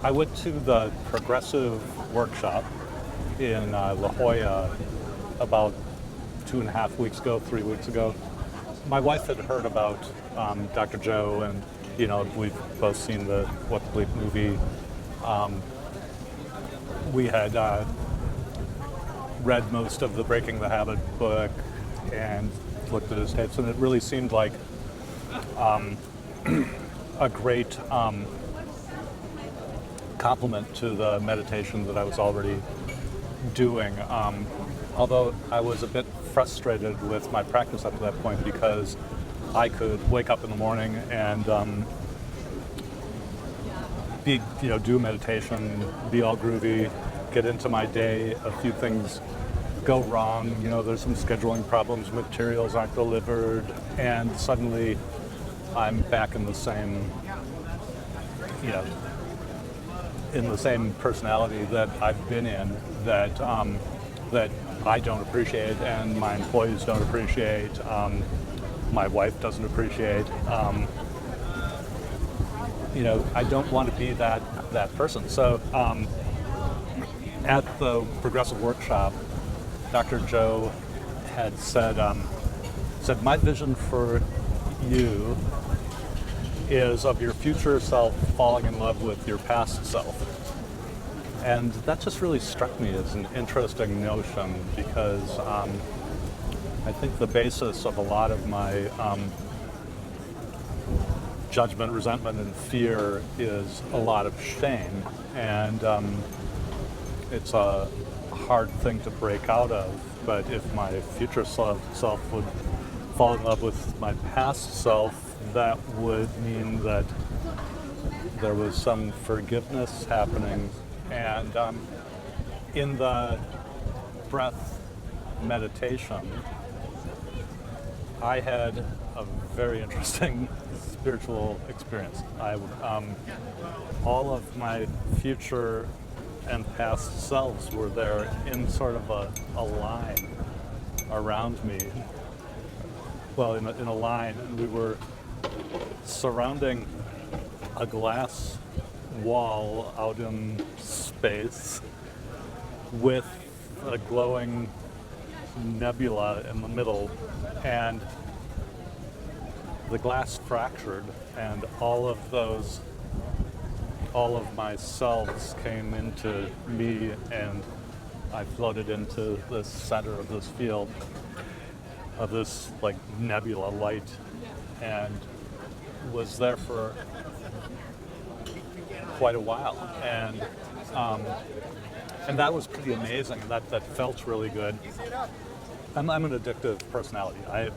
I went to the progressive workshop in La Jolla about 2.5 weeks ago, 3 weeks ago. My wife had heard about Dr. Joe, and we've both seen the What the Bleep movie. We had read most of the Breaking the Habit book and looked at his tapes, and it really seemed like a great complement to the meditation that I was already doing. Although I was a bit frustrated with my practice up to that point because I could wake up in the morning and do meditation, be all groovy, get into my day. A few things go wrong. There's some scheduling problems, materials aren't delivered, and suddenly I'm back in the same, in the same personality that I've been in, that that I don't appreciate, and my employees don't appreciate, my wife doesn't appreciate. I don't want to be that person. So at the progressive workshop, Dr. Joe had said, my vision for you is of your future self falling in love with your past self. And that just really struck me as an interesting notion because I think the basis of a lot of my judgment, resentment, and fear is a lot of shame. And it's a hard thing to break out of. But if my future self would fall in love with my past self, that would mean that there was some forgiveness happening. And in the breath meditation, I had a very interesting spiritual experience. All of my future and past selves were there in sort of a line around me. Well, in a line, and we were surrounding a glass wall out in space with a glowing nebula in the middle, and the glass fractured, and all of my selves came into me, and I floated into the center of this field of this like nebula light, and was there for quite a while, and that was pretty amazing. That felt really good. I'm an addictive personality. I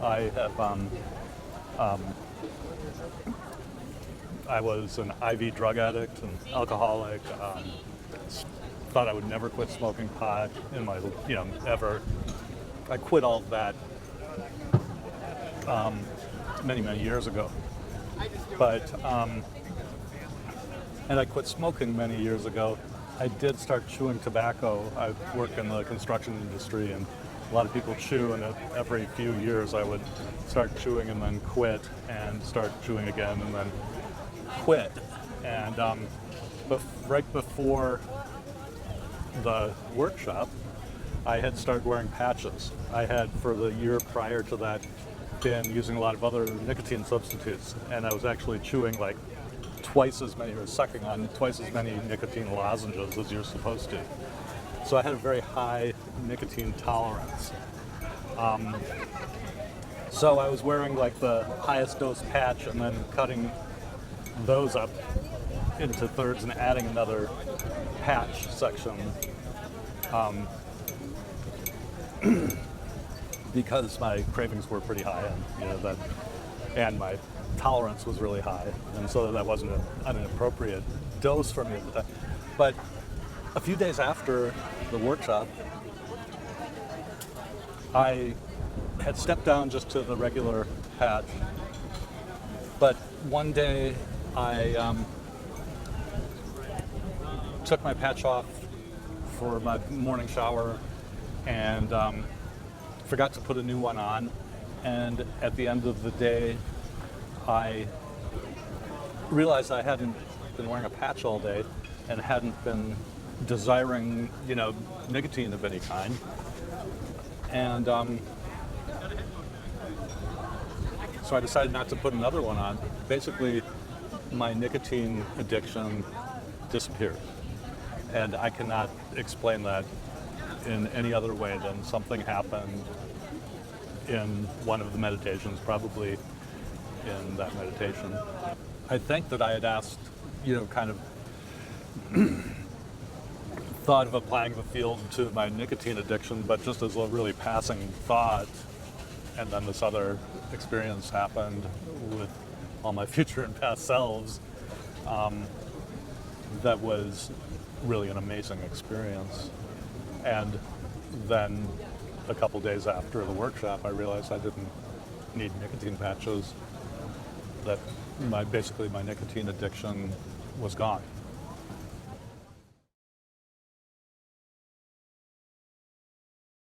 was an IV drug addict and alcoholic. Thought I would never quit smoking pot in my ever. I quit all of that many years ago. But and I quit smoking many years ago. I did start chewing tobacco. I work in the construction industry, and a lot of people chew, and every few years I would start chewing and then quit, and start chewing again and then quit. And but right before the workshop, I had started wearing patches. I had, for the year prior to that, been using a lot of other nicotine substitutes, and I was actually chewing like twice as many, or sucking on twice as many nicotine lozenges as you're supposed to. So I had a very high nicotine tolerance. So I was wearing like the highest dose patch and then cutting those up into thirds and adding another patch section because my cravings were pretty high, and and my tolerance was really high, and so that wasn't an appropriate dose for me at the time. But a few days after the workshop, I had stepped down just to the regular patch. But one day I took my patch off for my morning shower and forgot to put a new one on. And at the end of the day, I realized I hadn't been wearing a patch all day, and hadn't been desiring, nicotine of any kind. And so I decided not to put another one on. Basically, my nicotine addiction disappeared. And I cannot explain that in any other way than something happened in one of the meditations, probably in that meditation. I think that I had asked, kind of thought of applying the field to my nicotine addiction, but just as a really passing thought. And then this other experience happened with all my future and past selves. That was really an amazing experience. And then a couple days after the workshop, I realized I didn't need nicotine patches, that basically my nicotine addiction was gone.